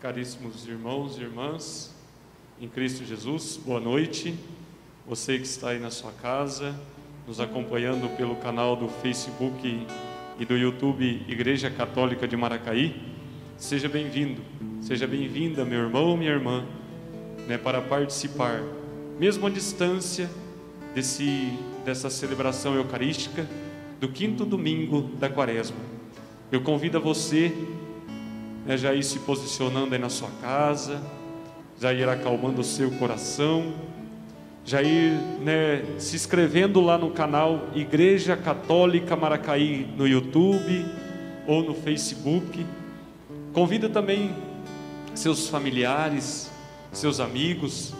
Caríssimos irmãos e irmãs, em Cristo Jesus, boa noite. Você que está aí na sua casa, nos acompanhando pelo canal do Facebook e do YouTube Igreja Católica de Maracaí, seja bem-vindo, seja bem-vinda, meu irmão, minha irmã, para participar, mesmo à distância, dessa celebração eucarística do quinto domingo da Quaresma. Eu convido a você, já ir se posicionando aí na sua casa, já ir acalmando o seu coração, já ir se inscrevendo lá no canal Igreja Católica Maracaí no YouTube ou no Facebook. Convida também seus familiares, seus amigos,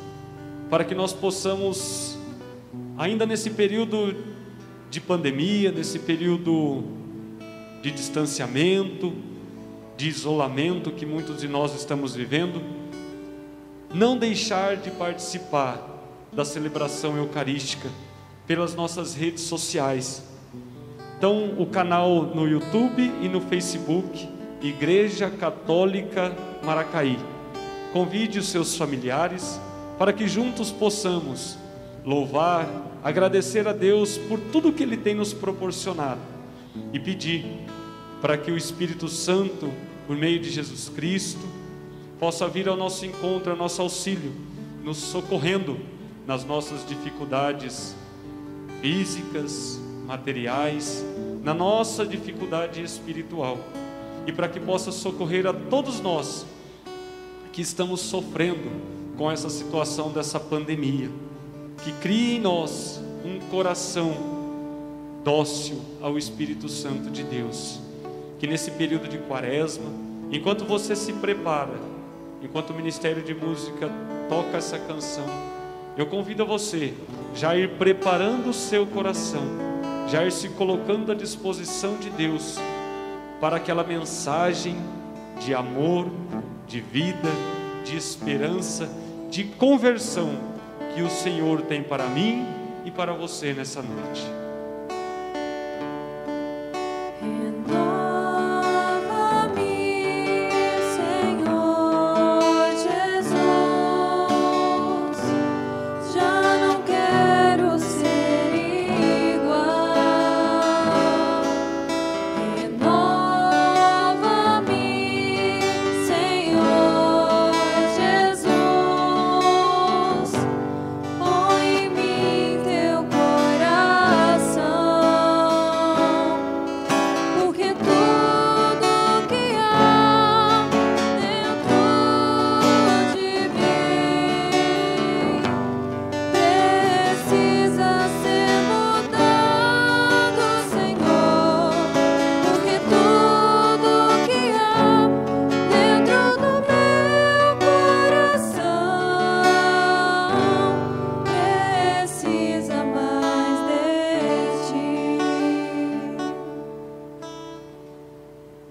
para que nós possamos, ainda nesse período de pandemia, nesse período de distanciamento, de isolamento que muitos de nós estamos vivendo, não deixar de participar da celebração eucarística pelas nossas redes sociais. Então, o canal no YouTube e no Facebook, Igreja Católica Maracaí. Convide os seus familiares para que juntos possamos louvar, agradecer a Deus por tudo que Ele tem nos proporcionado e pedir para que o Espírito Santo, por meio de Jesus Cristo, possa vir ao nosso encontro, ao nosso auxílio, nos socorrendo nas nossas dificuldades físicas, materiais, na nossa dificuldade espiritual, e para que possa socorrer a todos nós que estamos sofrendo com essa situação dessa pandemia, que crie em nós um coração dócil ao Espírito Santo de Deus, que nesse período de Quaresma, enquanto você se prepara, enquanto o Ministério de Música toca essa canção, eu convido a você já ir preparando o seu coração, já ir se colocando à disposição de Deus para aquela mensagem de amor, de vida, de esperança, de conversão que o Senhor tem para mim e para você nessa noite.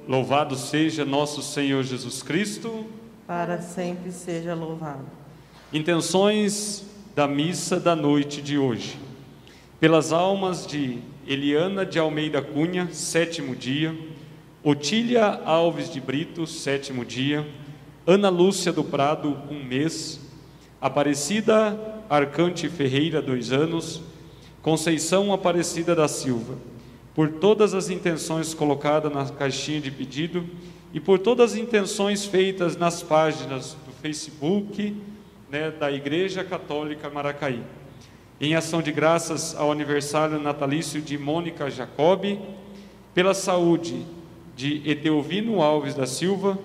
Louvado seja nosso Senhor Jesus Cristo. Para sempre seja louvado. Intenções da missa da noite de hoje. Pelas almas de Eliana de Almeida Cunha, 7º dia. Otília Alves de Brito, 7º dia. Ana Lúcia do Prado, 1 mês. Aparecida Arcante Ferreira, 2 anos. Conceição Aparecida da Silva. Por todas as intenções colocadas na caixinha de pedido e por todas as intenções feitas nas páginas do Facebook, da Igreja Católica Maracaí. Em ação de graças ao aniversário natalício de Mônica Jacobi, pela saúde de Edelvino Alves da Silva,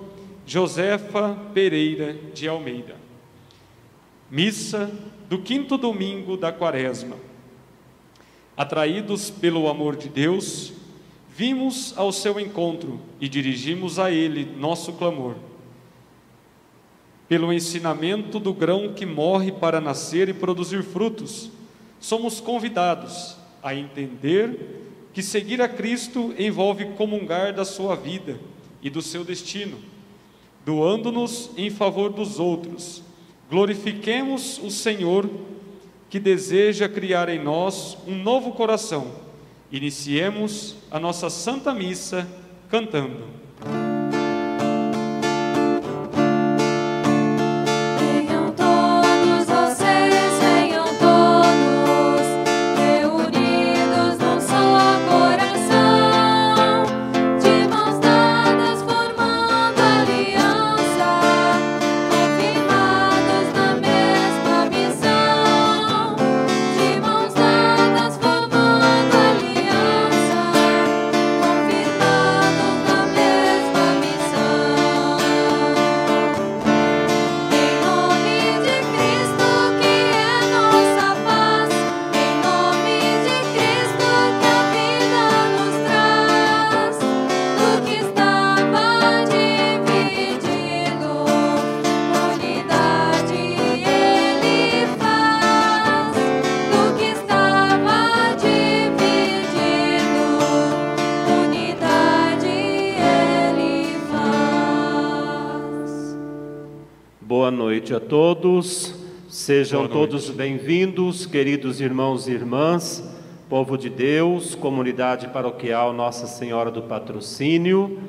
Josefa Pereira de Almeida. Missa do quinto domingo da Quaresma. Atraídos pelo amor de Deus, vimos ao seu encontro e dirigimos a Ele nosso clamor. Pelo ensinamento do grão que morre para nascer e produzir frutos, somos convidados a entender que seguir a Cristo envolve comungar da sua vida e do seu destino, doando-nos em favor dos outros. Glorifiquemos o Senhor, que deseja criar em nós um novo coração. Iniciemos a nossa Santa Missa cantando. noite a todos, sejam Boa noite. todos bem-vindos, queridos irmãos e irmãs, povo de Deus, comunidade paroquial Nossa Senhora do Patrocínio,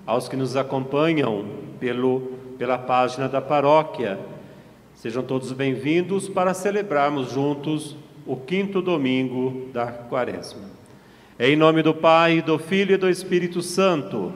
aos que nos acompanham pela página da paróquia. Sejam todos bem-vindos para celebrarmos juntos o 5º domingo da Quaresma. Em nome do Pai, do Filho e do Espírito Santo.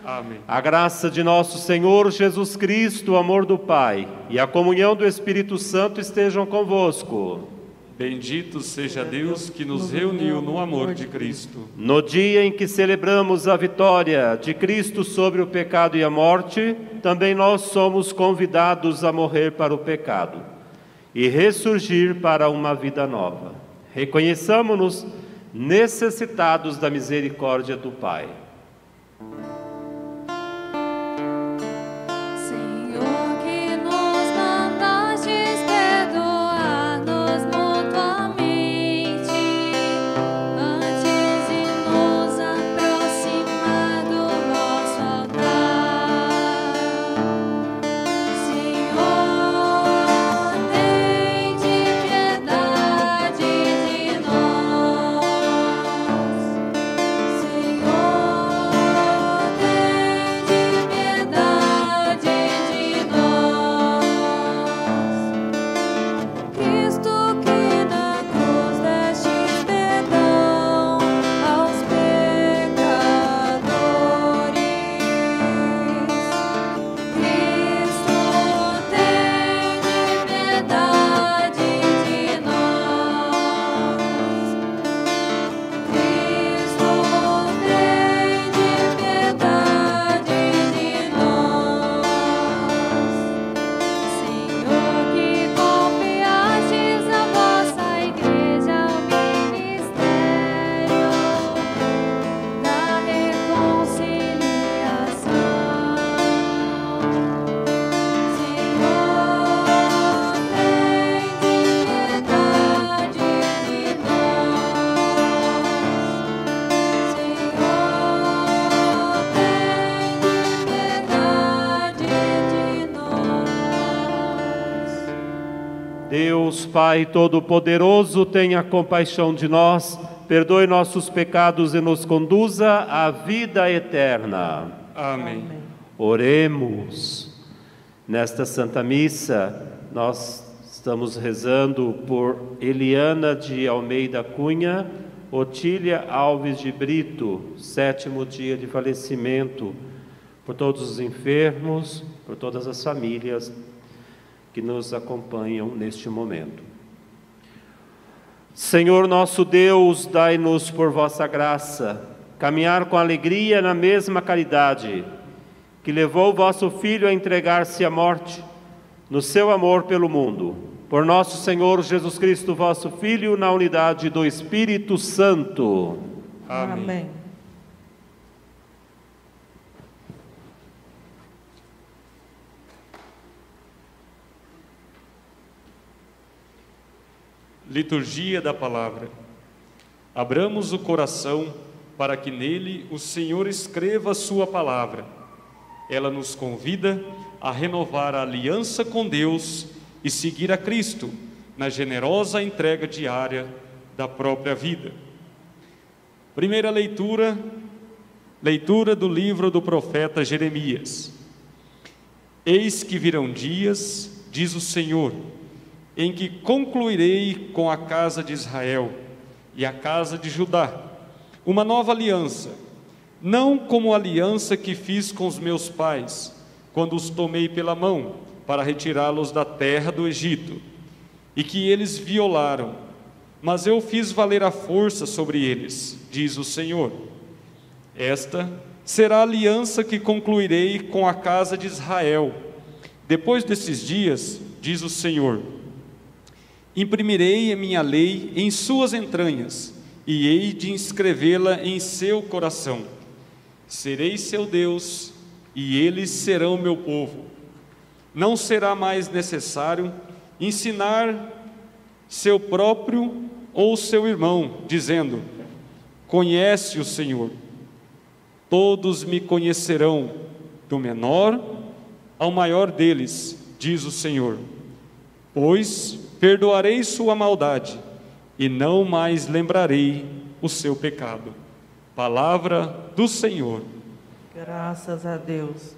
Amém. A graça de nosso Senhor Jesus Cristo, o amor do Pai e a comunhão do Espírito Santo estejam convosco. Bendito seja Deus que nos reuniu no amor de Cristo. No dia em que celebramos a vitória de Cristo sobre o pecado e a morte, também nós somos convidados a morrer para o pecado e ressurgir para uma vida nova. Reconheçamo-nos necessitados da misericórdia do Pai. Deus, Pai Todo-Poderoso, tenha compaixão de nós, perdoe nossos pecados e nos conduza à vida eterna. Amém. Oremos. Nesta Santa Missa, nós estamos rezando por Eliana de Almeida Cunha, Otília Alves de Brito, 7º dia de falecimento, por todos os enfermos, por todas as famílias que nos acompanham neste momento. Senhor nosso Deus, dai-nos por vossa graça caminhar com alegria na mesma caridade que levou vosso Filho a entregar-se à morte no seu amor pelo mundo. Por nosso Senhor Jesus Cristo, vosso Filho, na unidade do Espírito Santo. Amém. Liturgia da Palavra. Abramos o coração para que nele o Senhor escreva a sua palavra. Ela nos convida a renovar a aliança com Deus e seguir a Cristo na generosa entrega diária da própria vida. Primeira leitura do livro do profeta Jeremias. Eis que virão dias, diz o Senhor, em que concluirei com a casa de Israel e a casa de Judá uma nova aliança, não como a aliança que fiz com os meus pais, quando os tomei pela mão para retirá-los da terra do Egito, e que eles violaram, mas eu fiz valer a força sobre eles, diz o Senhor. Esta será a aliança que concluirei com a casa de Israel. Depois desses dias, diz o Senhor, imprimirei a minha lei em suas entranhas e hei de inscrevê-la em seu coração. Serei seu Deus e eles serão meu povo. Não será mais necessário ensinar seu próprio ou seu irmão, dizendo, conhece o Senhor. Todos me conhecerão, do menor ao maior deles, diz o Senhor, pois perdoarei sua maldade e não mais lembrarei o seu pecado. Palavra do Senhor. Graças a Deus.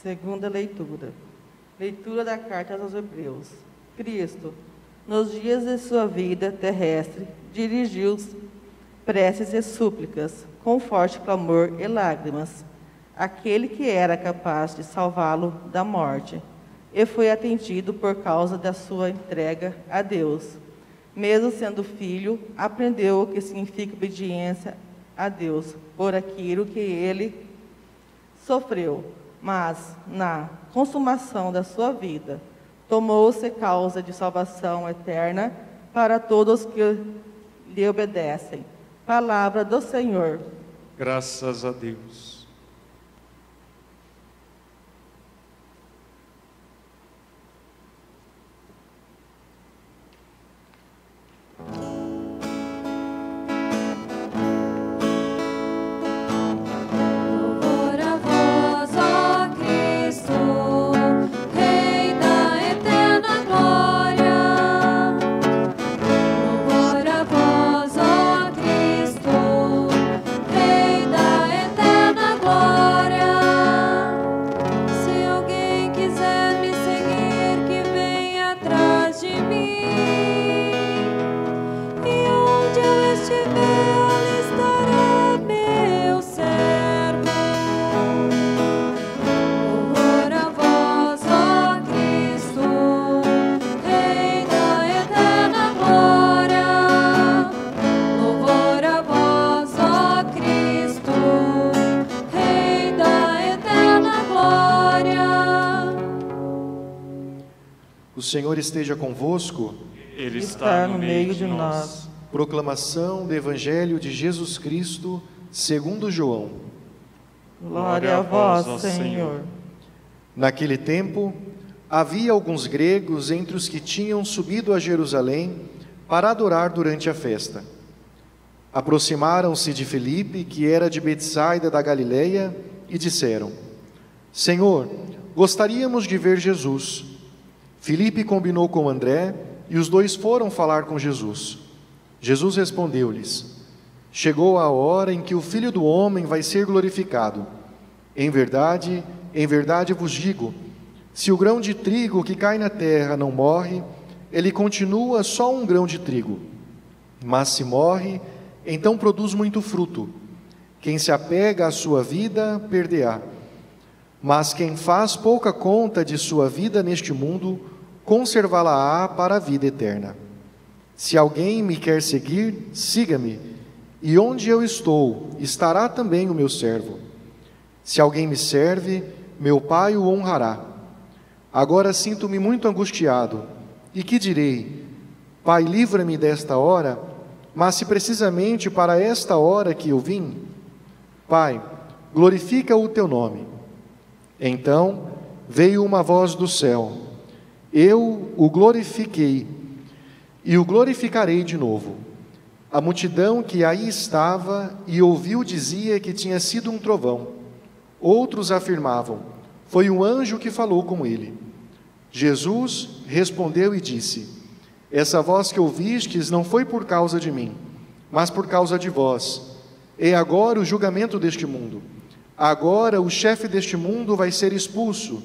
Segunda leitura. Leitura da carta aos Hebreus. Cristo, nos dias de sua vida terrestre, dirigiu preces e súplicas, com forte clamor e lágrimas, àquele que era capaz de salvá-lo da morte, e foi atendido por causa da sua entrega a Deus. Mesmo sendo filho, aprendeu o que significa obediência a Deus, por aquilo que ele sofreu. Mas, na consumação da sua vida, tomou-se causa de salvação eterna para todos que lhe obedecem. Palavra do Senhor. Graças a Deus. Senhor esteja convosco. Ele está no meio de nós. Proclamação do Evangelho de Jesus Cristo, segundo João. Glória a vós, Senhor. Naquele tempo, havia alguns gregos entre os que tinham subido a Jerusalém para adorar durante a festa. Aproximaram-se de Filipe, que era de Betsaida da Galileia, e disseram: Senhor, gostaríamos de ver Jesus. Filipe combinou com André, e os dois foram falar com Jesus. Jesus respondeu-lhes: Chegou a hora em que o Filho do Homem vai ser glorificado. Em verdade vos digo, se o grão de trigo que cai na terra não morre, ele continua só um grão de trigo. Mas se morre, então produz muito fruto. Quem se apega à sua vida, perde-a. Mas quem faz pouca conta de sua vida neste mundo, conservá-la-á para a vida eterna. Se alguém me quer seguir, siga-me, e onde eu estou, estará também o meu servo. Se alguém me serve, meu Pai o honrará. Agora sinto-me muito angustiado, e que direi? Pai, livra-me desta hora, mas se precisamente para esta hora que eu vim, Pai, glorifica o teu nome. Então veio uma voz do céu: Eu o glorifiquei, e o glorificarei de novo. A multidão que aí estava e ouviu dizia que tinha sido um trovão. Outros afirmavam: Foi um anjo que falou com ele. Jesus respondeu e disse: Essa voz que ouvistes não foi por causa de mim, mas por causa de vós. É agora o julgamento deste mundo. Agora o chefe deste mundo vai ser expulso,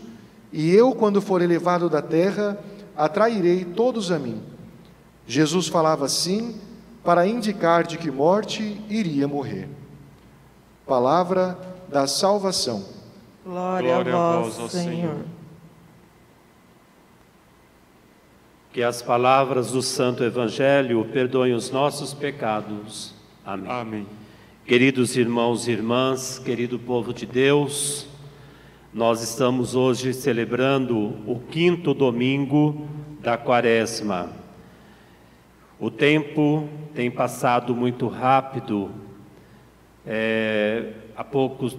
e eu, quando for elevado da terra, atrairei todos a mim. Jesus falava assim para indicar de que morte iria morrer. Palavra da salvação. Glória a vós, ó Senhor. Que as palavras do Santo Evangelho perdoem os nossos pecados. Amém. Amém. Queridos irmãos e irmãs, querido povo de Deus, nós estamos hoje celebrando o 5º domingo da Quaresma. O tempo tem passado muito rápido. Há poucos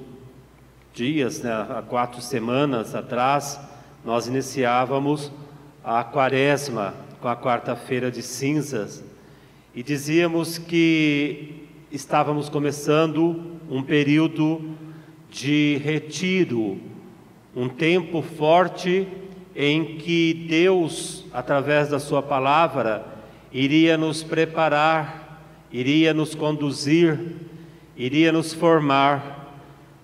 dias, há 4 semanas atrás, nós iniciávamos a Quaresma com a quarta-feira de cinzas e dizíamos que estávamos começando um período de retiro, um tempo forte em que Deus, através da sua palavra, iria nos preparar, iria nos conduzir, iria nos formar,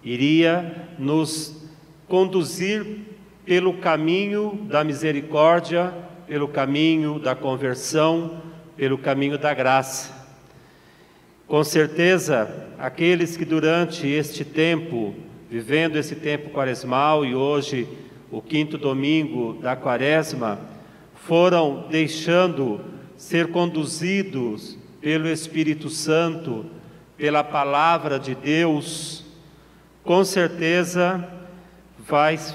iria nos conduzir pelo caminho da misericórdia, pelo caminho da conversão, pelo caminho da graça. Com certeza, aqueles que durante este tempo, vivendo esse tempo quaresmal e hoje o 5º domingo da Quaresma, foram deixando ser conduzidos pelo Espírito Santo, pela palavra de Deus, com certeza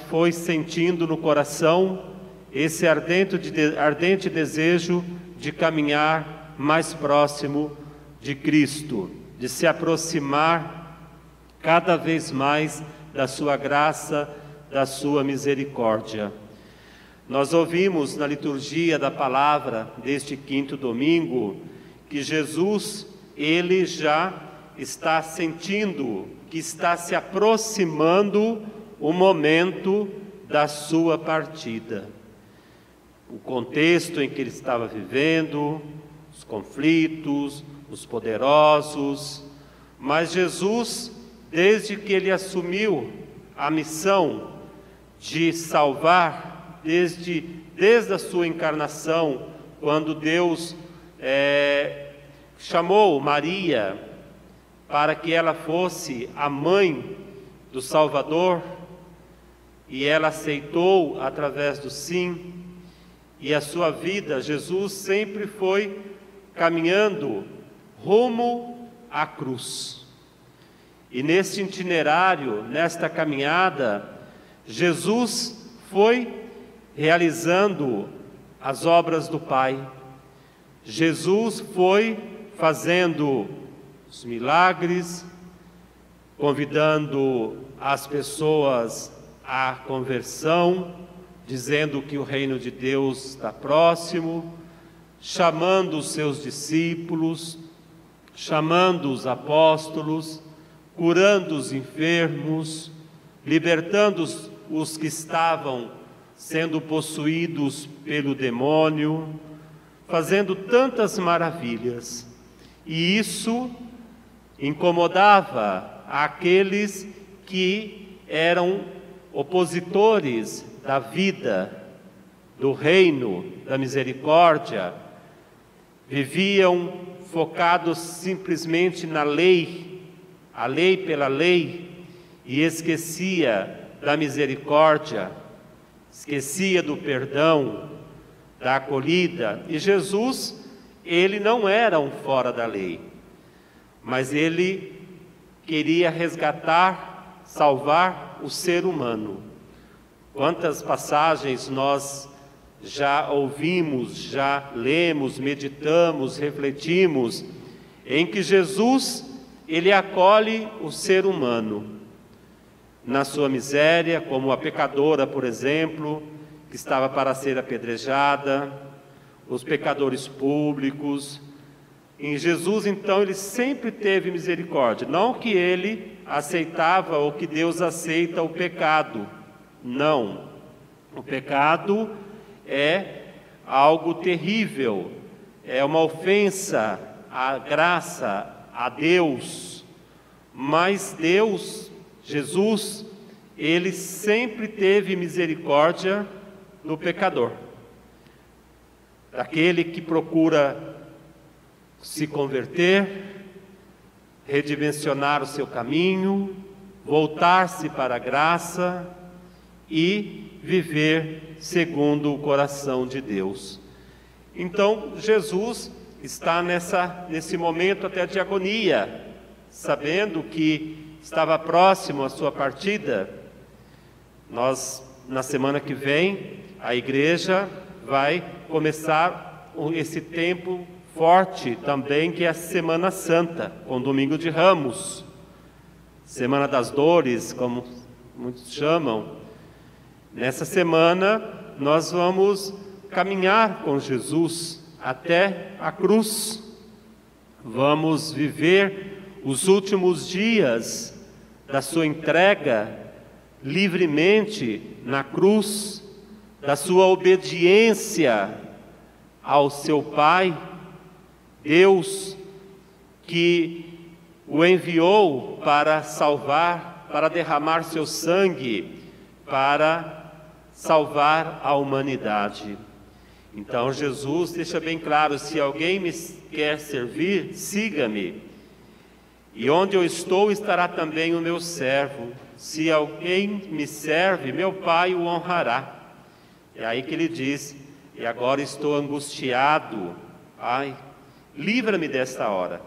foi sentindo no coração esse ardente desejo de caminhar mais próximo de Cristo, de se aproximar cada vez mais da sua graça, da sua misericórdia. Nós ouvimos na liturgia da palavra deste 5º domingo que Jesus, ele já está sentindo que está se aproximando o momento da sua partida. O contexto em que ele estava vivendo, os conflitos, os poderosos, mas Jesus, desde que ele assumiu a missão de salvar, desde a sua encarnação, quando Deus chamou Maria para que ela fosse a mãe do Salvador, e ela aceitou através do sim, e a sua vida, Jesus sempre foi caminhando rumo à cruz. E nesse itinerário, nesta caminhada, Jesus foi realizando as obras do Pai. Jesus foi fazendo os milagres, convidando as pessoas à conversão, dizendo que o reino de Deus está próximo, chamando os seus discípulos, chamando os apóstolos, curando os enfermos, libertando os que estavam sendo possuídos pelo demônio, fazendo tantas maravilhas. E isso incomodava aqueles que eram opositores da vida, do reino, da misericórdia, viviam focados simplesmente na lei, a lei pela lei, e esquecia da misericórdia, esquecia do perdão, da acolhida. E Jesus, ele não era um fora da lei, mas ele queria resgatar, salvar o ser humano. Quantas passagens nós já ouvimos, já lemos, meditamos, refletimos, em que Jesus, ele acolhe o ser humano na sua miséria, como a pecadora, por exemplo, que estava para ser apedrejada, os pecadores públicos. Em Jesus, então, ele sempre teve misericórdia. Não que ele aceitava ou que Deus aceita o pecado. Não. O pecado é algo terrível, é uma ofensa à graça, a Deus. Mas Deus, Jesus, ele sempre teve misericórdia do pecador, daquele que procura se converter, redimensionar o seu caminho, voltar-se para a graça e viver segundo o coração de Deus. Então, Jesus está nesse momento até de agonia, sabendo que estava próximo a sua partida. Nós, na semana que vem, a igreja vai começar esse tempo forte também, que é a Semana Santa, com Domingo de Ramos, Semana das Dores, como muitos chamam. Nessa semana, nós vamos caminhar com Jesus até a cruz. Vamos viver os últimos dias da sua entrega livremente na cruz, da sua obediência ao seu Pai, Deus que o enviou para salvar, para derramar seu sangue, para salvar a humanidade. Então Jesus deixa bem claro: se alguém me quer servir, siga-me, e onde eu estou estará também o meu servo. Se alguém me serve, meu Pai o honrará. É aí que ele diz: e agora estou angustiado, ai, livra-me desta hora.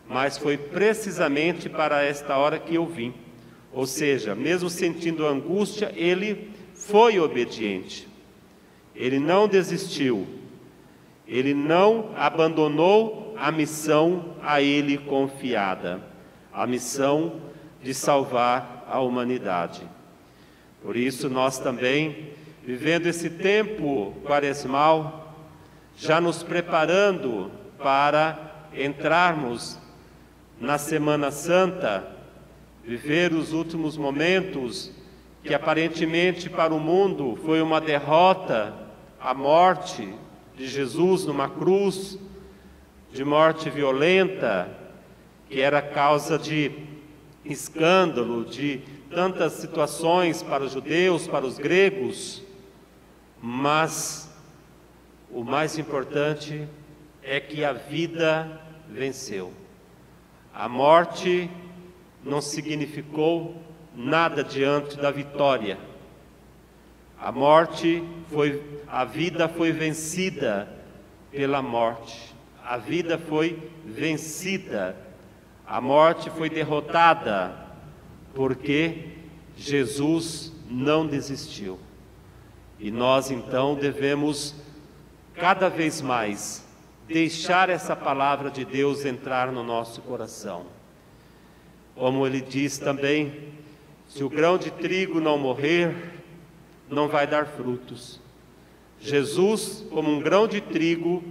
Mas foi precisamente para esta hora que eu vim. Ou seja, mesmo sentindo angústia, ele foi obediente. Ele não desistiu. Ele não abandonou a missão a ele confiada, a missão de salvar a humanidade. Por isso nós também, vivendo esse tempo quaresmal, já nos preparando para entrarmos na Semana Santa, viver os últimos momentos que aparentemente para o mundo foi uma derrota, a morte de Jesus numa cruz, de morte violenta, que era causa de escândalo, de tantas situações para os judeus, para os gregos. Mas o mais importante é que a vida venceu. A morte não significou nada diante da vitória. A vida foi vencida pela morte. A vida foi vencida. A morte foi derrotada, porque Jesus não desistiu. E nós então devemos cada vez mais, deixar essa palavra de Deus entrar no nosso coração. Como ele diz também, se o grão de trigo não morrer, não vai dar frutos. Jesus, como um grão de trigo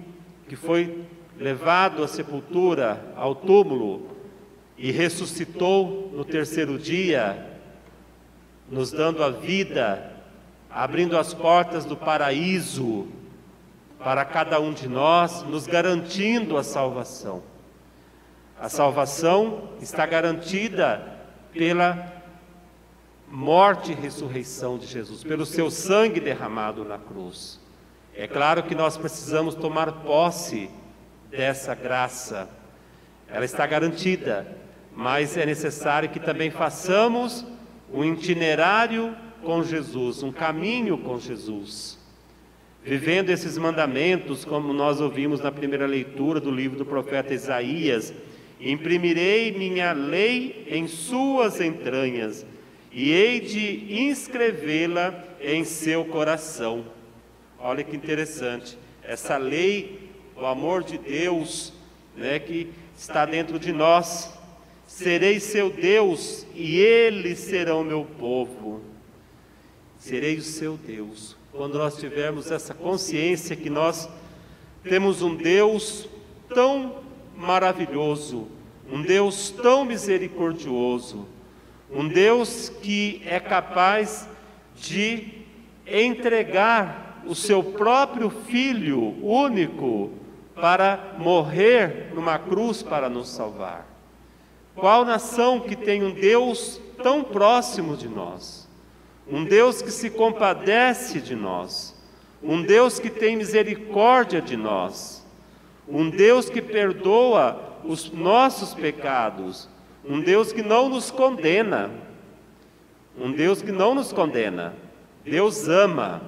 que foi levado à sepultura, ao túmulo, e ressuscitou no terceiro dia, nos dando a vida, abrindo as portas do paraíso para cada um de nós, nos garantindo a salvação. A salvação está garantida pela morte e ressurreição de Jesus, pelo seu sangue derramado na cruz. É claro que nós precisamos tomar posse dessa graça. Ela está garantida, mas é necessário que também façamos um itinerário com Jesus, um caminho com Jesus, vivendo esses mandamentos, como nós ouvimos na primeira leitura do livro do profeta Isaías: imprimirei minha lei em suas entranhas e hei de inscrevê-la em seu coração. Olha que interessante, essa lei, o amor de Deus, que está dentro de nós. Serei seu Deus e eles serão meu povo. Serei o seu Deus. Quando nós tivermos essa consciência que nós temos um Deus tão maravilhoso, um Deus tão misericordioso, um Deus que é capaz de entregar o seu próprio Filho único para morrer numa cruz para nos salvar. Qual nação que tem um Deus tão próximo de nós? Um Deus que se compadece de nós, um Deus que tem misericórdia de nós, um Deus que perdoa os nossos pecados, um Deus que não nos condena, um Deus que não nos condena. Deus ama.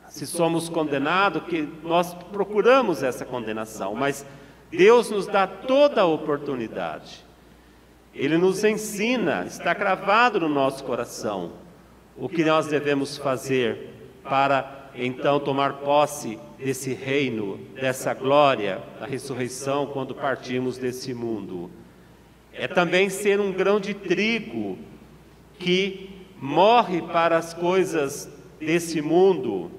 Se somos condenados, que nós procuramos essa condenação, mas Deus nos dá toda a oportunidade. Ele nos ensina, está cravado no nosso coração, o que nós devemos fazer para então tomar posse desse reino, dessa glória, da ressurreição, quando partimos desse mundo. É também ser um grão de trigo que morre para as coisas desse mundo,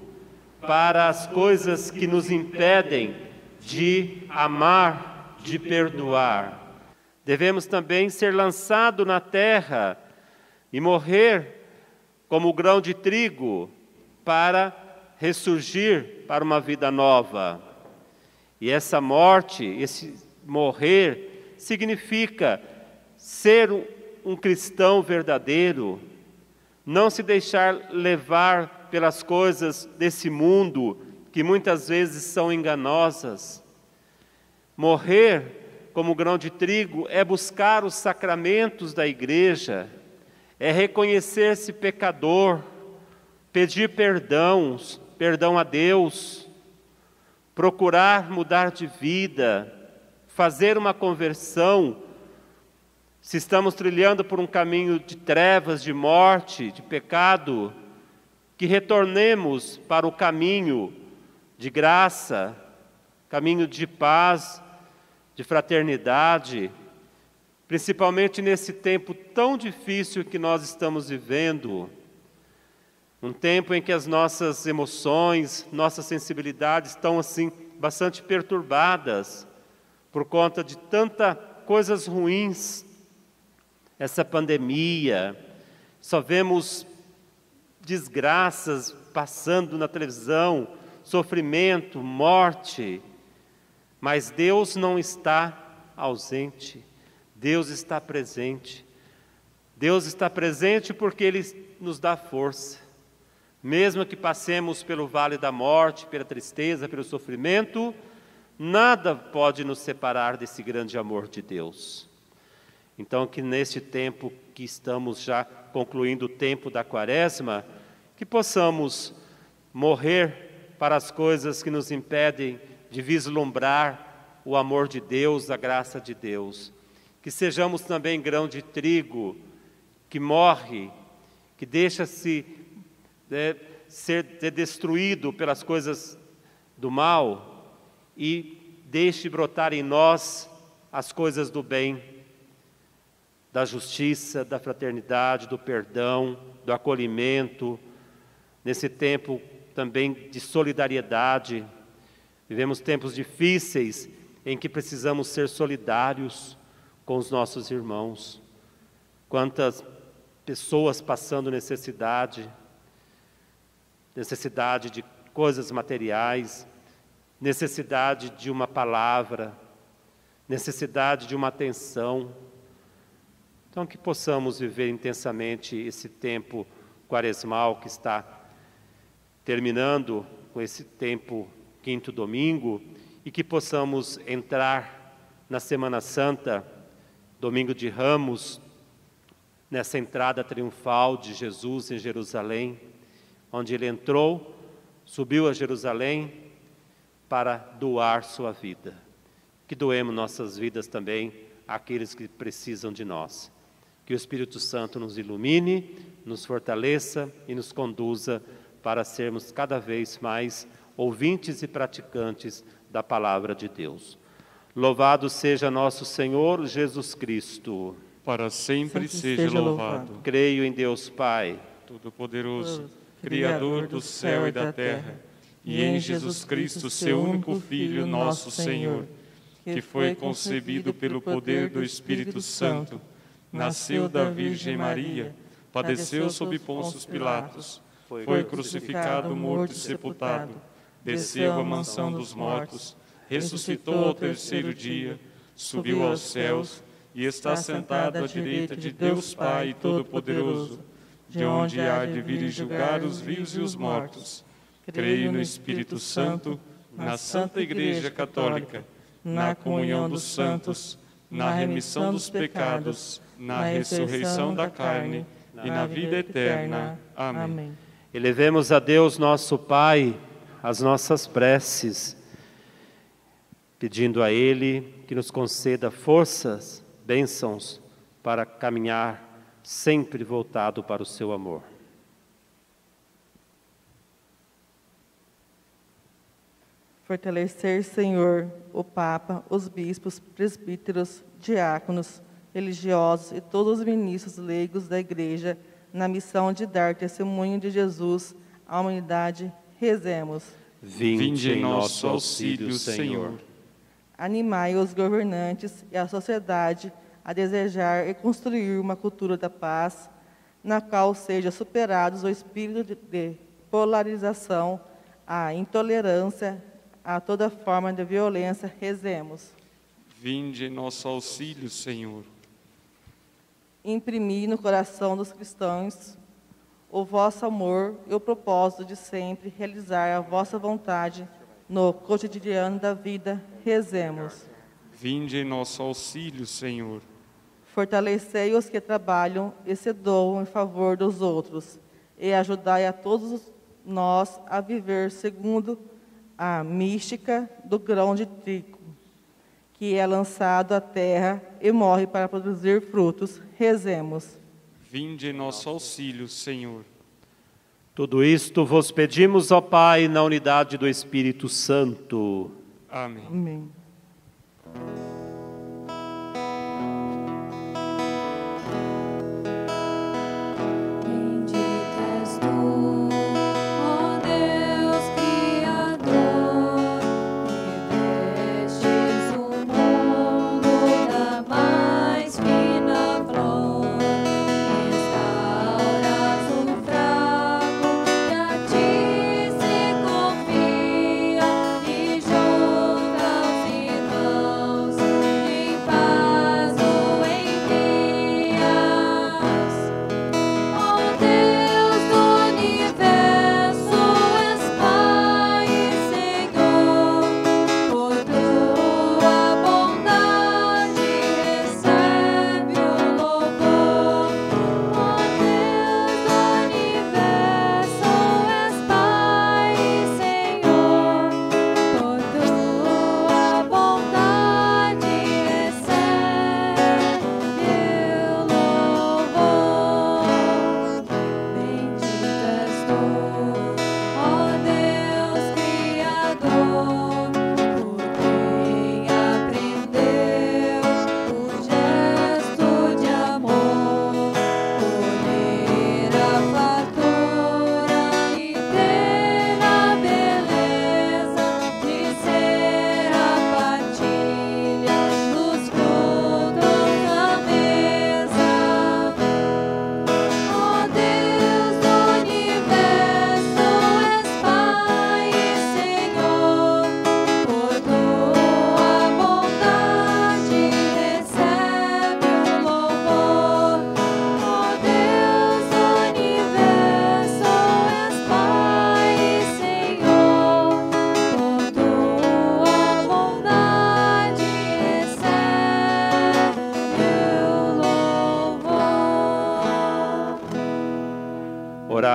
para as coisas que nos impedem de amar, de perdoar. Devemos também ser lançado na terra e morrer como o grão de trigo para ressurgir para uma vida nova. E essa morte, esse morrer, significa ser um cristão verdadeiro, não se deixar levar pelas coisas desse mundo que muitas vezes são enganosas. Morrer como grão de trigo é buscar os sacramentos da igreja, é reconhecer-se pecador, pedir perdão a Deus, procurar mudar de vida, fazer uma conversão. Se estamos trilhando por um caminho de trevas, de morte, de pecado, que retornemos para o caminho de graça, caminho de paz, de fraternidade, principalmente nesse tempo tão difícil que nós estamos vivendo, um tempo em que as nossas emoções, nossas sensibilidades estão assim bastante perturbadas por conta de tantas coisas ruins. Essa pandemia, só vemos desgraças passando na televisão, sofrimento, morte, mas Deus não está ausente, Deus está presente. Deus está presente porque Ele nos dá força. Mesmo que passemos pelo vale da morte, pela tristeza, pelo sofrimento, nada pode nos separar desse grande amor de Deus. Então, que neste tempo que estamos já concluindo o tempo da Quaresma, que possamos morrer para as coisas que nos impedem de vislumbrar o amor de Deus, a graça de Deus. Que sejamos também grão de trigo que morre, que deixa-se ser destruído pelas coisas do mal e deixe brotar em nós as coisas do bem, da justiça, da fraternidade, do perdão, do acolhimento, nesse tempo também de solidariedade. Vivemos tempos difíceis em que precisamos ser solidários com os nossos irmãos. Quantas pessoas passando necessidade de coisas materiais, necessidade de uma palavra, necessidade de uma atenção. Então, que possamos viver intensamente esse tempo quaresmal que está terminando com esse tempo quinto domingo e que possamos entrar na Semana Santa, domingo de Ramos, nessa entrada triunfal de Jesus em Jerusalém, onde ele entrou, subiu a Jerusalém para doar sua vida. Que doemos nossas vidas também àqueles que precisam de nós. Que o Espírito Santo nos ilumine, nos fortaleça e nos conduza para sermos cada vez mais ouvintes e praticantes da Palavra de Deus. Louvado seja nosso Senhor Jesus Cristo. Para sempre seja louvado. Creio em Deus Pai, Todo-Poderoso, Criador do céu e da terra, e em Jesus Cristo, seu único Filho, nosso Senhor, que foi concebido pelo poder do Espírito Santo, nasceu da Virgem Maria, padeceu sob Pôncio Pilatos, foi crucificado, morto e sepultado, desceu à mansão dos mortos, ressuscitou ao terceiro dia, subiu aos céus e está sentado à direita de Deus Pai Todo-Poderoso, de onde há de vir e julgar os vivos e os mortos. Creio no Espírito Santo, na Santa Igreja Católica, na comunhão dos santos, na remissão dos pecados, na ressurreição da carne e na vida eterna. Amém. elevemos a Deus nosso Pai as nossas preces, pedindo a Ele que nos conceda forças, bênçãos para caminhar sempre voltado para o seu amor. Fortalecer, Senhor, o Papa, os bispos, presbíteros, diáconos, religiosos e todos os ministros leigos da Igreja na missão de dar testemunho de Jesus à humanidade. Rezemos. Vinde em nosso auxílio, Senhor. Animai os governantes e a sociedade a desejar e construir uma cultura da paz, na qual seja superados o espírito de polarização, a intolerância, a toda forma de violência. Rezemos. Vinde em nosso auxílio, Senhor. Imprimi no coração dos cristãos o vosso amor e o propósito de sempre realizar a vossa vontade no cotidiano da vida. Rezemos. Vinde em nosso auxílio, Senhor. Fortalecei os que trabalham e se doam em favor dos outros, e ajudai a todos nós a viver segundo a mística do grão de trigo, que é lançado à terra e morre para produzir frutos. Rezemos. Vinde em nosso auxílio, Senhor. Tudo isto vos pedimos, ó Pai, na unidade do Espírito Santo. Amém. Amém. Confia e juntas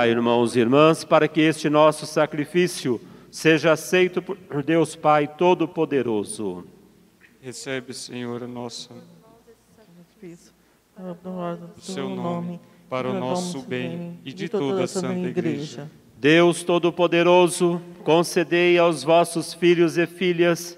Orai, irmãos e irmãs, para que este nosso sacrifício seja aceito por Deus Pai Todo-Poderoso. Recebe, Senhor, a nossa, o seu nome, para o nosso bem e de toda a Santa Igreja. Deus Todo-Poderoso, concedei aos vossos filhos e filhas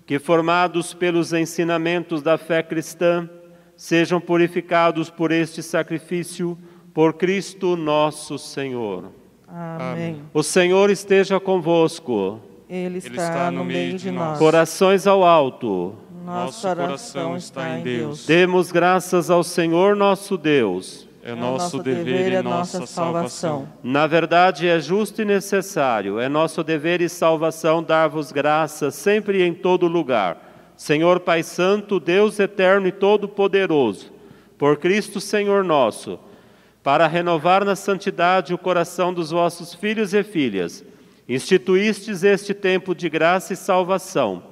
que, formados pelos ensinamentos da fé cristã, sejam purificados por este sacrifício, por Cristo nosso Senhor. Amém. O Senhor esteja convosco. Ele está no meio de nós. Corações ao alto. Nosso coração está em Deus. Demos graças ao Senhor nosso Deus. É nosso dever e nossa salvação. Na verdade, é justo e necessário, é nosso dever e salvação dar-vos graças sempre e em todo lugar. Senhor Pai Santo, Deus eterno e todo-poderoso, por Cristo Senhor nosso, para renovar na santidade o coração dos vossos filhos e filhas, instituístes este tempo de graça e salvação,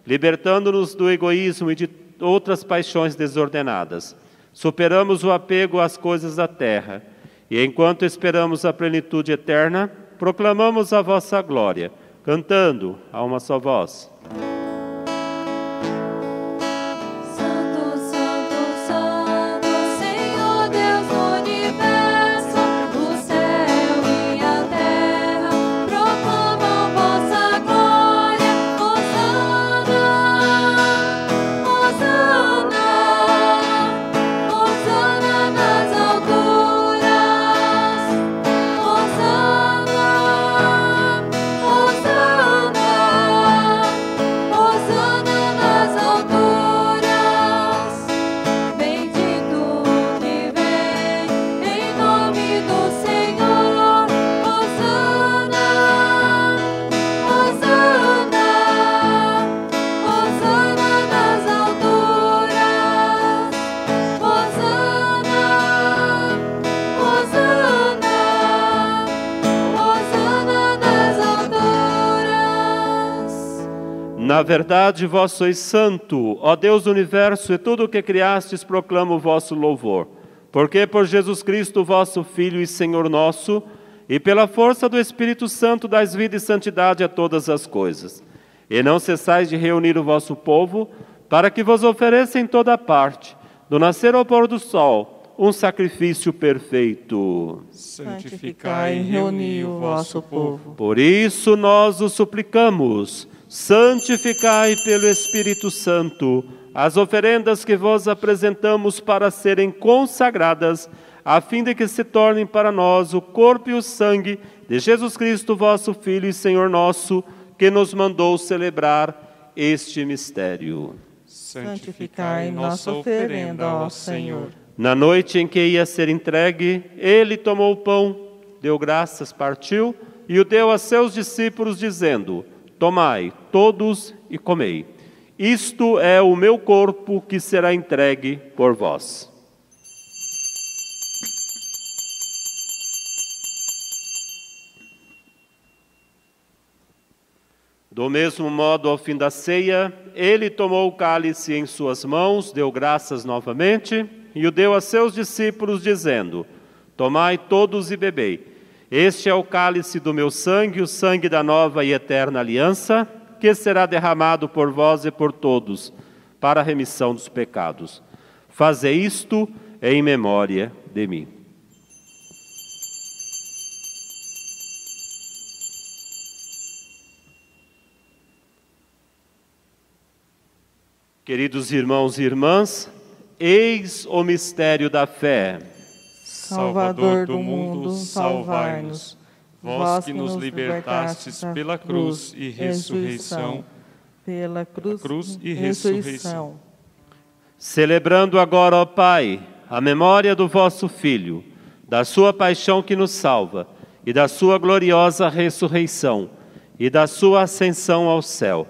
libertando-nos do egoísmo e de outras paixões desordenadas. Superamos o apego às coisas da terra, e enquanto esperamos a plenitude eterna, proclamamos a vossa glória, cantando a uma só voz. Na verdade, vós sois santo, ó Deus do universo, e tudo o que criastes proclama o vosso louvor. Porque por Jesus Cristo, vosso Filho e Senhor nosso, e pela força do Espírito Santo dais vida e santidade a todas as coisas. E não cessais de reunir o vosso povo, para que vos ofereça em toda parte, do nascer ao pôr do sol, um sacrifício perfeito. Santificai e reuni o vosso povo. Por isso nós o suplicamos, santificai pelo Espírito Santo as oferendas que vos apresentamos para serem consagradas, a fim de que se tornem para nós o corpo e o sangue de Jesus Cristo, vosso Filho e Senhor nosso, que nos mandou celebrar este mistério. Santificai nossa oferenda, ó Senhor. Na noite em que ia ser entregue, ele tomou o pão, deu graças, partiu e o deu a seus discípulos, dizendo: tomai todos e comei. Isto é o meu corpo que será entregue por vós. Do mesmo modo, ao fim da ceia, ele tomou o cálice em suas mãos, deu graças novamente e o deu a seus discípulos, dizendo: tomai todos e bebei. Este é o cálice do meu sangue, o sangue da nova e eterna aliança, que será derramado por vós e por todos, para a remissão dos pecados. Fazei isto em memória de mim. Queridos irmãos e irmãs, eis o mistério da fé. Salvador do mundo, salvai-nos. Vós que nos libertastes pela cruz e ressurreição, pela cruz e ressurreição. Celebrando agora, ó Pai, a memória do vosso Filho, da sua paixão que nos salva, e da sua gloriosa ressurreição, e da sua ascensão ao céu.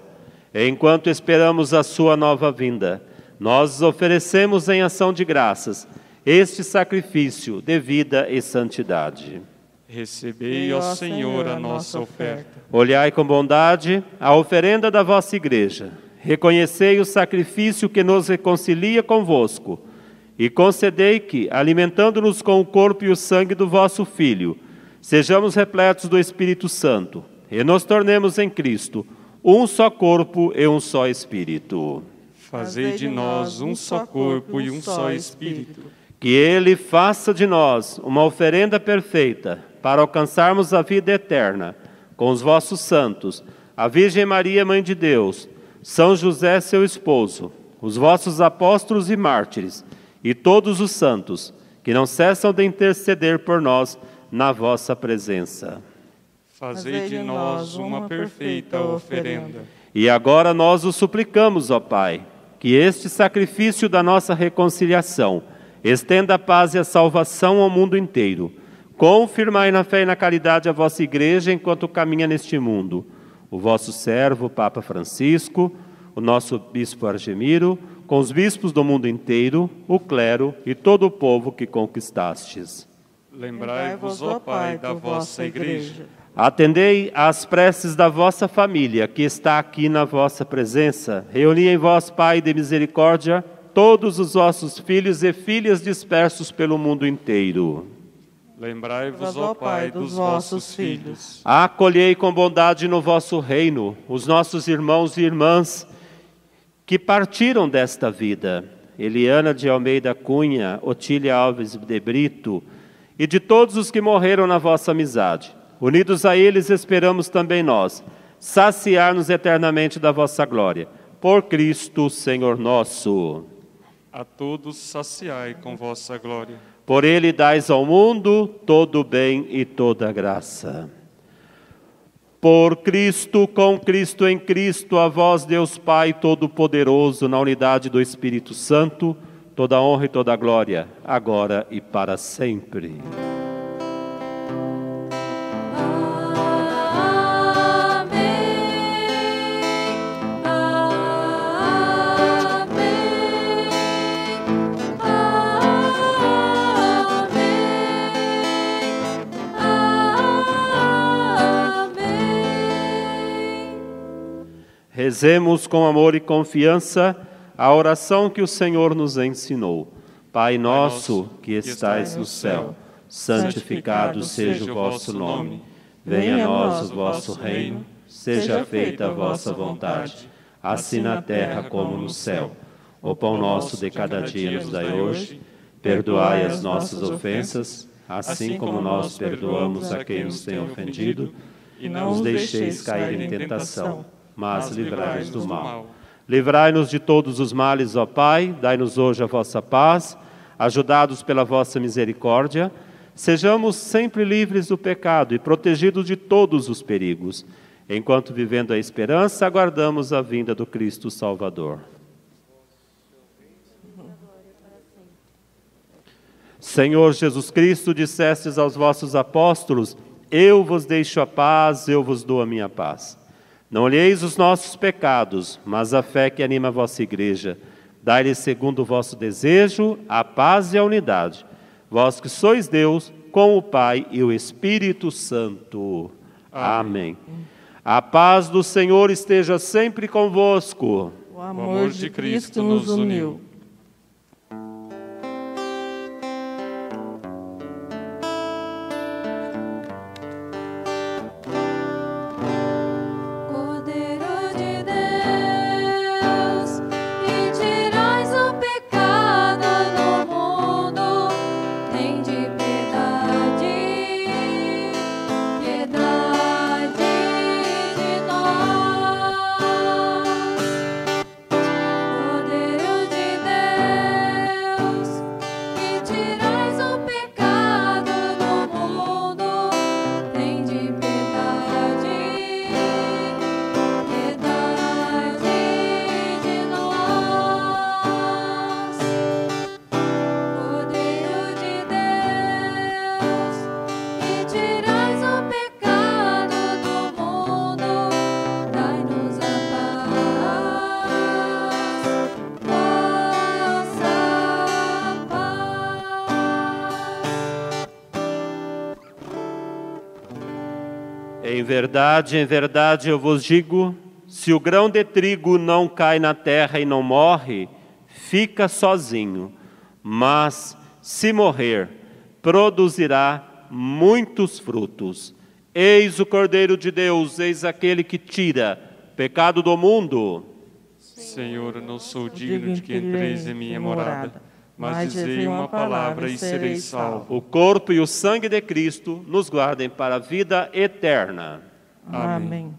Enquanto esperamos a sua nova vinda, nós oferecemos em ação de graças este sacrifício de vida e santidade. Recebei, ó Senhor, a nossa oferta. Olhai com bondade a oferenda da vossa Igreja. Reconhecei o sacrifício que nos reconcilia convosco e concedei que, alimentando-nos com o corpo e o sangue do vosso Filho, sejamos repletos do Espírito Santo e nos tornemos em Cristo um só corpo e um só Espírito. Fazei de nós um só corpo e um só Espírito. Que Ele faça de nós uma oferenda perfeita para alcançarmos a vida eterna, com os vossos santos, a Virgem Maria, Mãe de Deus, São José, seu esposo, os vossos apóstolos e mártires, e todos os santos, que não cessam de interceder por nós na vossa presença. Fazei de nós uma perfeita oferenda. E agora nós o suplicamos, ó Pai, que este sacrifício da nossa reconciliação estenda a paz e a salvação ao mundo inteiro. Confirmai na fé e na caridade a vossa Igreja enquanto caminha neste mundo. O vosso servo, Papa Francisco, o nosso Bispo Argemiro, com os bispos do mundo inteiro, o clero e todo o povo que conquistastes. Lembrai-vos, ó Pai, da vossa Igreja. Atendei às preces da vossa família, que está aqui na vossa presença. Reuni em vós, Pai de misericórdia, todos os vossos filhos e filhas dispersos pelo mundo inteiro. Lembrai-vos, ó Pai, dos vossos filhos. Acolhei com bondade no vosso reino os nossos irmãos e irmãs que partiram desta vida. Eliana de Almeida Cunha, Otília Alves de Brito, e de todos os que morreram na vossa amizade. Unidos a eles, esperamos também nós, saciar-nos eternamente da vossa glória. Por Cristo, Senhor nosso. A todos saciai com vossa glória. Por Ele dais ao mundo todo o bem e toda a graça. Por Cristo, com Cristo, em Cristo, a vós, Deus Pai Todo-Poderoso, na unidade do Espírito Santo, toda a honra e toda a glória, agora e para sempre. Rezemos com amor e confiança a oração que o Senhor nos ensinou. Pai nosso, que estais no céu, santificado seja o vosso nome. Venha a nós o vosso reino, seja feita a vossa vontade, assim na terra como no céu. O pão nosso de cada dia nos dai hoje, perdoai as nossas ofensas, assim como nós perdoamos a quem nos tem ofendido, e não os deixeis cair em tentação, mas livrai-nos do mal. Livrai-nos de todos os males, ó Pai, dai-nos hoje a vossa paz, ajudados pela vossa misericórdia, sejamos sempre livres do pecado e protegidos de todos os perigos, enquanto vivendo a esperança, aguardamos a vinda do Cristo Salvador. Senhor Jesus Cristo, dissestes aos vossos apóstolos, eu vos deixo a paz, eu vos dou a minha paz. Não olheis os nossos pecados, mas a fé que anima a vossa Igreja. Dai-lhe segundo o vosso desejo, a paz e a unidade. Vós que sois Deus, com o Pai e o Espírito Santo. Amém. A paz do Senhor esteja sempre convosco. O amor de Cristo nos uniu. Em verdade eu vos digo, se o grão de trigo não cai na terra e não morre, fica sozinho, mas se morrer, produzirá muitos frutos. Eis o Cordeiro de Deus, eis aquele que tira o pecado do mundo. Senhor, eu não sou digno de que entreis em minha morada, mas dizei uma palavra e serei salvo. O corpo e o sangue de Cristo nos guardem para a vida eterna. Amém.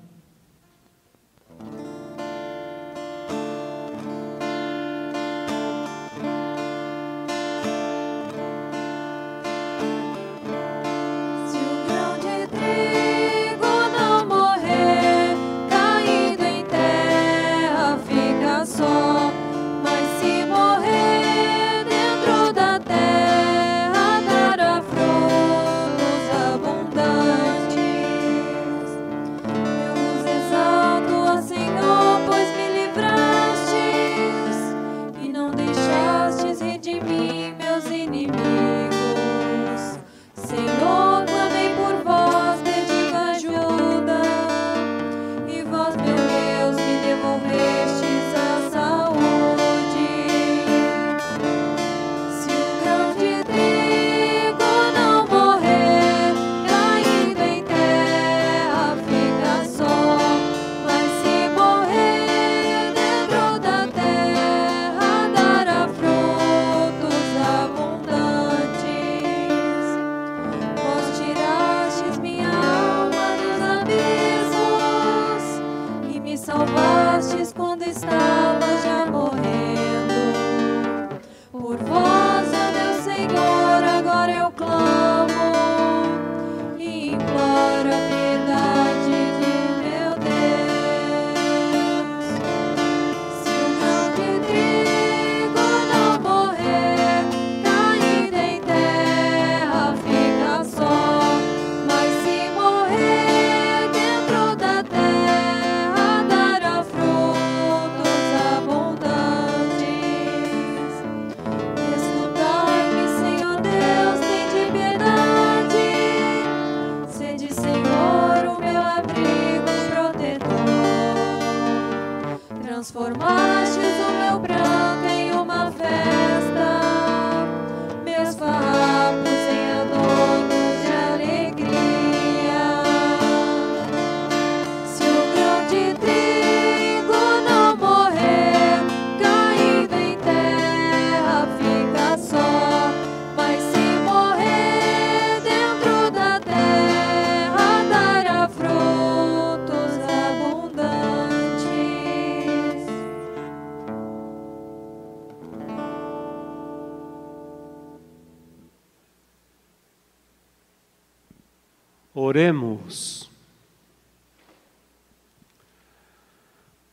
Oremos.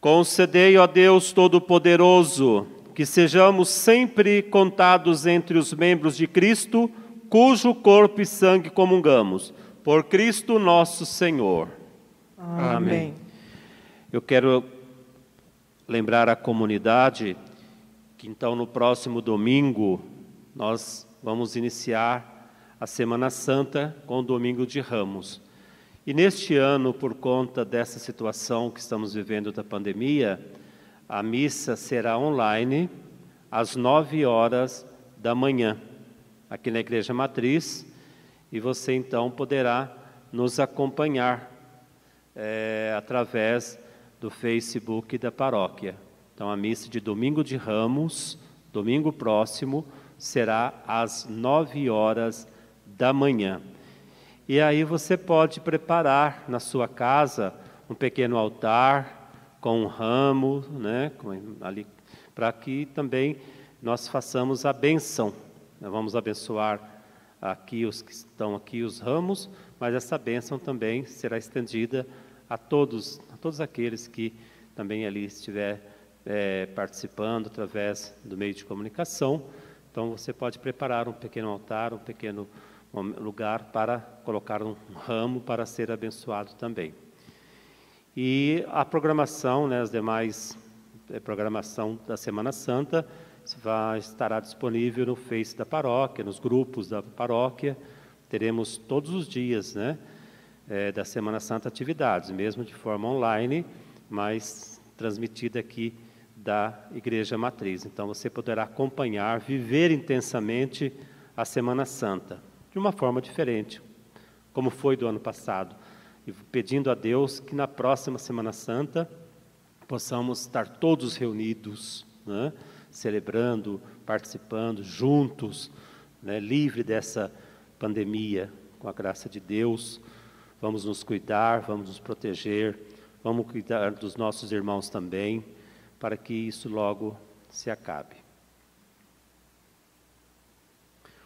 Concedei, ó Deus Todo-Poderoso, que sejamos sempre contados entre os membros de Cristo, cujo corpo e sangue comungamos. Por Cristo nosso Senhor. Amém. Eu quero lembrar a comunidade que então no próximo domingo nós vamos iniciar a Semana Santa com o Domingo de Ramos. E neste ano, por conta dessa situação que estamos vivendo da pandemia, a missa será online às 9h da manhã, aqui na Igreja Matriz, e você então poderá nos acompanhar através do Facebook da paróquia. Então a missa de Domingo de Ramos, domingo próximo, será às 9h da manhã. E aí você pode preparar na sua casa um pequeno altar com um ramo, né, ali, para que também nós façamos a bênção. Nós vamos abençoar aqui os que estão aqui, os ramos, mas essa bênção também será estendida a todos aqueles que também ali estiver participando através do meio de comunicação. Então você pode preparar um pequeno altar, um pequeno lugar para colocar um ramo para ser abençoado também. E a programação, né, as demais programação da Semana Santa estará disponível no Face da paróquia, nos grupos da paróquia. Teremos todos os dias, né, da Semana Santa atividades, mesmo de forma online, mas transmitida aqui da Igreja Matriz. Então você poderá acompanhar, viver intensamente a Semana Santa, de uma forma diferente, como foi do ano passado. E pedindo a Deus que na próxima Semana Santa possamos estar todos reunidos, né? Celebrando, participando, juntos, né? Livre dessa pandemia, com a graça de Deus. Vamos nos cuidar, vamos nos proteger, vamos cuidar dos nossos irmãos também, para que isso logo se acabe.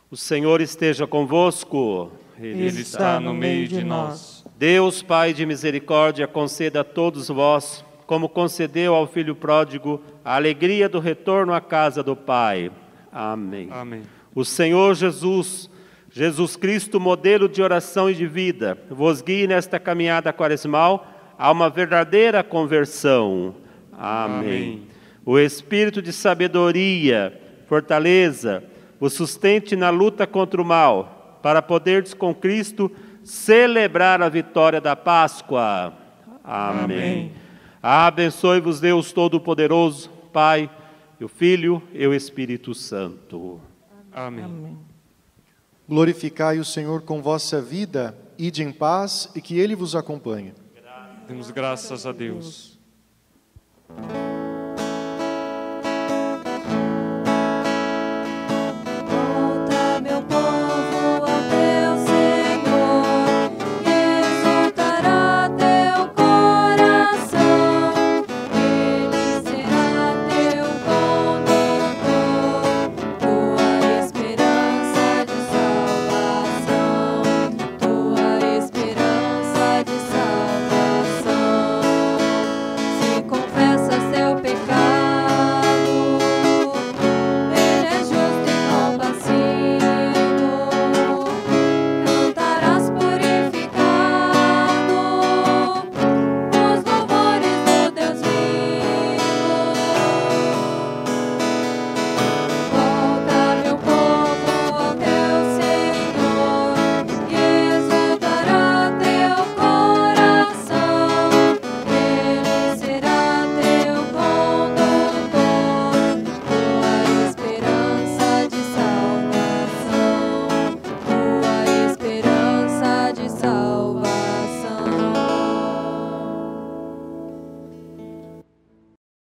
O Senhor esteja convosco. Ele está no meio de nós. Deus, Pai de misericórdia, conceda a todos vós, como concedeu ao filho pródigo, a alegria do retorno à casa do Pai. Amém. Amém. O Senhor Jesus Cristo, modelo de oração e de vida, vos guie nesta caminhada quaresmal a uma verdadeira conversão. Amém. O Espírito de sabedoria, fortaleza, o sustente na luta contra o mal, para poderdes com Cristo celebrar a vitória da Páscoa. Amém. Abençoe-vos Deus Todo-Poderoso, Pai, e o Filho e o Espírito Santo. Amém. Amém. Glorificai o Senhor com vossa vida, ide em paz e que Ele vos acompanhe. Demos graças a Deus.